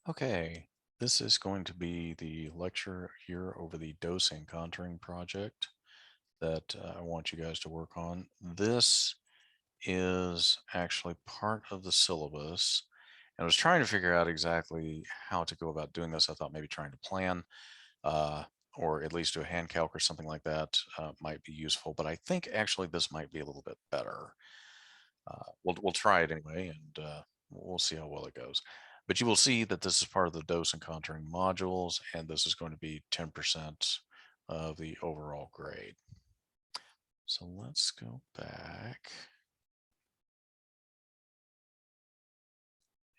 Okay, this is going to be the lecture here over the dose and contouring project that I want you guys to work on. This is actually part of the syllabus. And I was trying to figure out exactly how to go about doing this. I thought maybe trying to plan uh, or at least do a hand calc or something like that might be useful. But I think actually this might be a little bit better. We'll try it anyway, and we'll see how well it goes. But you will see that this is part of the dose and contouring modules, and this is going to be 10% of the overall grade. So let's go back.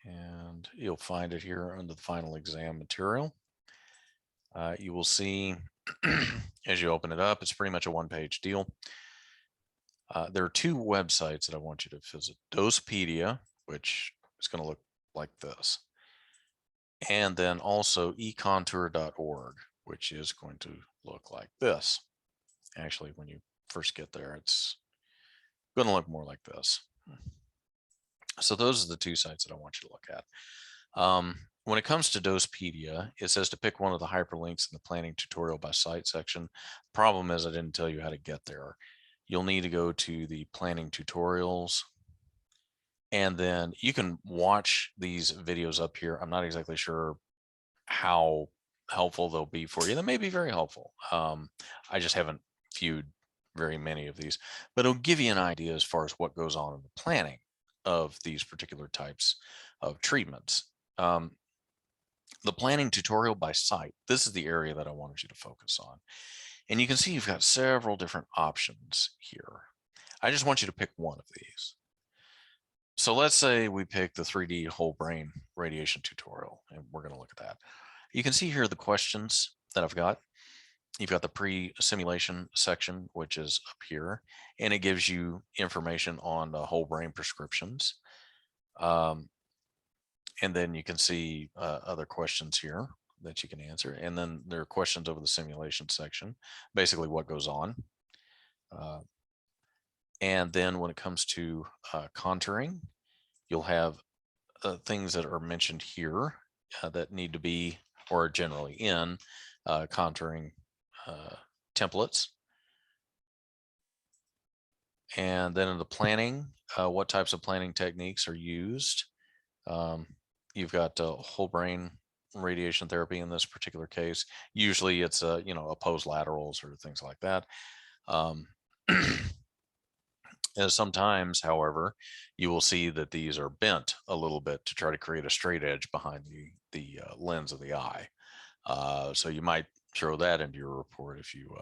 And you'll find it here under the final exam material. You will see as you open it up, it's pretty much a one-page deal. There are two websites that I want you to visit. Dosepedia, which is going to look like this. And then also econtour.org, which is going to look like this. Actually, when you first get there, it's going to look more like this. So those are the two sites that I want you to look at. When it comes to Dosepedia, it says to pick one of the hyperlinks in the planning tutorial by site section. Problem is I didn't tell you how to get there. You'll need to go to the planning tutorials, and then you can watch these videos up here. I'm not exactly sure how helpful they'll be for you. They may be very helpful. I just haven't viewed very many of these, but it'll give you an idea as far as what goes on in the planning of these particular types of treatments. The planning tutorial by site, this is the area that I wanted you to focus on. And you can see you've got several different options here. I just want you to pick one of these. So let's say we pick the 3D whole brain radiation tutorial, and we're going to look at that. You can see here the questions that I've got. You've got the pre-simulation section, which is up here, and it gives you information on the whole brain prescriptions. And then you can see other questions here that you can answer. And then there are questions over the simulation section, basically what goes on. And then when it comes to contouring, you'll have things that are mentioned here that need to be, or are generally in contouring templates. And then in the planning, what types of planning techniques are used. You've got whole brain radiation therapy in this particular case. Usually it's opposed laterals or things like that. And sometimes, however, you will see that these are bent a little bit to try to create a straight edge behind the lens of the eye. So you might throw that into your report if you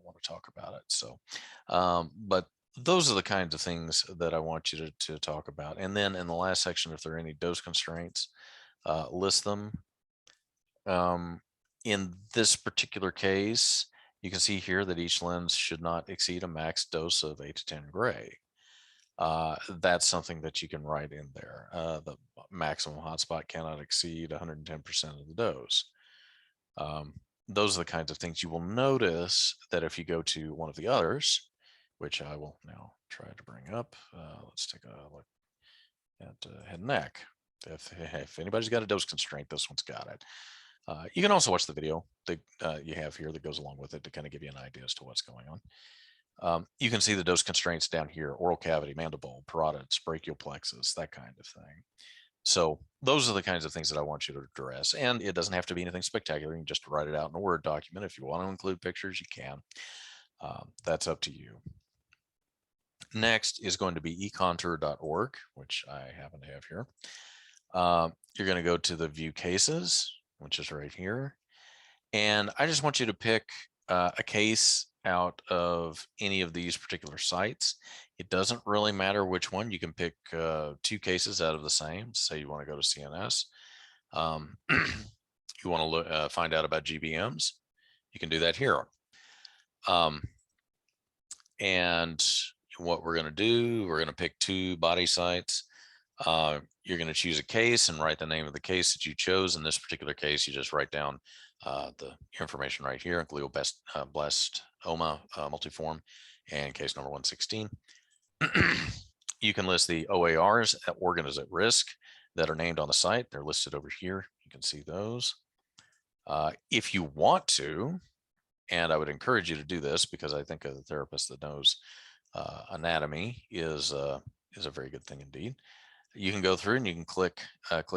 want to talk about it. So, but those are the kinds of things that I want you to talk about. And then in the last section, if there are any dose constraints, list them. In this particular case, you can see here that each lens should not exceed a max dose of 8 to 10 gray. That's something that you can write in there. The maximum hotspot cannot exceed 110% of the dose. Those are the kinds of things you will notice that if you go to one of the others, which I will now try to bring up. Let's take a look at head and neck. If anybody's got a dose constraint, this one's got it. You can also watch the video that you have here that goes along with it to kind of give you an idea as to what's going on. You can see the dose constraints down here: oral cavity, mandible, parotids, brachial plexus, that kind of thing. So those are the kinds of things that I want you to address. And it doesn't have to be anything spectacular. You can just write it out in a Word document. If you want to include pictures, you can. That's up to you. Next is going to be econtour.org, which I happen to have here. You're going to go to the view cases, which is right here. And I just want you to pick a case out of any of these particular sites. It doesn't really matter which one. You can pick two cases out of the same. Say you want to go to CNS. You want to look, find out about GBMs. You can do that here. And what we're going to do, we're going to pick two body sites. You're going to choose a case and write the name of the case that you chose. In this particular case, you just write down the information right here: glioblastoma multiforme and case number 116. You can list the OARs, organs at risk, that are named on the site. They're listed over here. can see those. If you want to, and I would encourage you to do this because I think a therapist that knows anatomy is a very good thing indeed. You can go through and you can click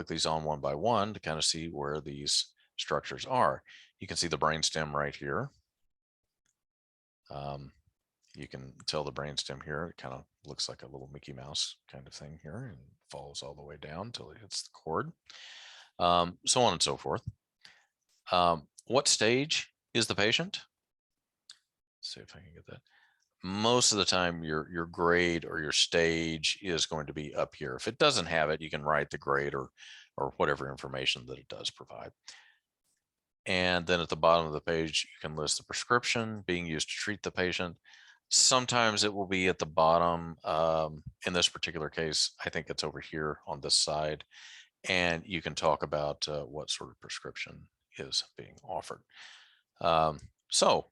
these on one by one to kind of see where these structures are. You can see the brainstem right here. You can tell the brainstem here, it kind of looks like a little Mickey Mouse kind of thing here and falls all the way down until it hits the cord, so on and so forth. What stage is the patient? Let's see if I can get that. Most of the time your grade or your stage is going to be up here. If it doesn't have it, you can write the grade or whatever information that it does provide. And then at the bottom of the page, you can list the prescription being used to treat the patient. Sometimes it will be at the bottom. In this particular case, I think it's over here on this side. And you can talk about what sort of prescription is being offered. So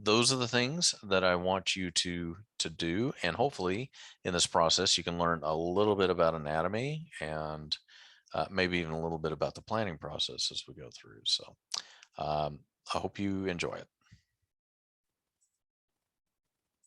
those are the things that I want you to do. And hopefully in this process, you can learn a little bit about anatomy and maybe even a little bit about the planning process as we go through. So I hope you enjoy it.